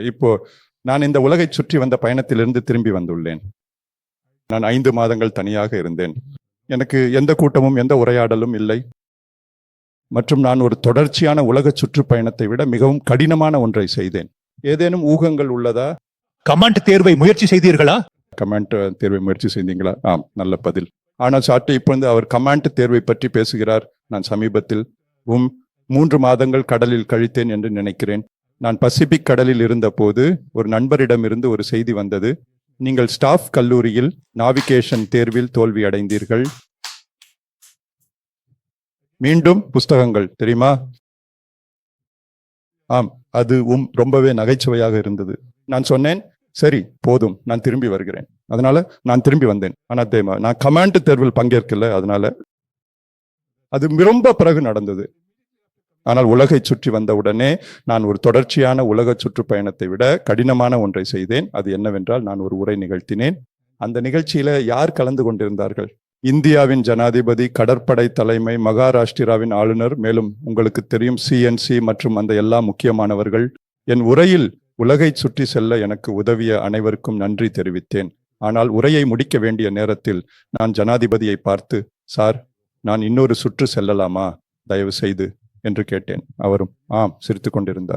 இப்போ நான் இந்த உலகை சுற்றி வந்த பயணத்திலிருந்து திரும்பி வந்துள்ளேன். நான் 5 மாதங்கள் தனியாக இருந்தேன். எனக்கு எந்த கூட்டமும் எந்த உரையாடலும் இல்லை. மற்றும் நான் ஒரு தொடர்ச்சியான உலக சுற்றுப்பயணத்தை விட மிகவும் கடினமான ஒன்றை செய்தேன். ஏதேனும் ஊகங்கள் உள்ளதா? கமாண்ட் தேர்வை முயற்சி செய்தீர்களா? கமாண்ட் தேர்வை முயற்சி செய்தீங்களா? ஆம், நல்ல பதில். ஆனால் சாட்டை இப்போ அவர் கமாண்ட் தேர்வை பற்றி பேசுகிறார். நான் சமீபத்தில் 3 மாதங்கள் கடலில் கழித்தேன் என்று நினைக்கிறேன். நான் பசிபிக் கடலில் இருந்த போது ஒரு நண்பரிடமிருந்து ஒரு செய்தி வந்தது. நீங்கள் ஸ்டாஃப் கல்லூரியில் நாவிகேஷன் தேர்வில் தோல்வி அடைந்தீர்கள். மீண்டும் புஸ்தகங்கள் தெரியுமா? ஆம், அது ரொம்பவே நகைச்சுவையாக இருந்தது. நான் சொன்னேன், சரி போதும், நான் திரும்பி வருகிறேன். அதனால நான் திரும்பி வந்தேன். ஆனால் நான் கமாண்ட் தேர்வில் பங்கேற்கல. அதனால அது ரொம்ப பிறகு நடந்தது. ஆனால் உலகை சுற்றி வந்தவுடனே நான் ஒரு தொடர்ச்சியான உலக சுற்றுப்பயணத்தை விட கடினமான ஒன்றை செய்தேன். அது என்னவென்றால், நான் ஒரு உரை நிகழ்த்தினேன். அந்த நிகழ்ச்சியில யார் கலந்து கொண்டிருந்தார்கள்? இந்தியாவின் ஜனாதிபதி, கடற்படை தலைமை, மகாராஷ்டிராவின் ஆளுநர், மேலும் உங்களுக்கு தெரியும் CNC மற்றும் அந்த எல்லா முக்கியமானவர்கள். என் உரையில் உலகை சுற்றி செல்ல எனக்கு உதவிய அனைவருக்கும் நன்றி தெரிவித்தேன். ஆனால் உரையை முடிக்க வேண்டிய நேரத்தில் நான் ஜனாதிபதியை பார்த்து, சார், நான் இன்னொரு சுற்று செல்லலாமா தயவு செய்து என்று கேட்டேன். அவரும் ஆம் சிரித்து கொண்டிருந்தார்.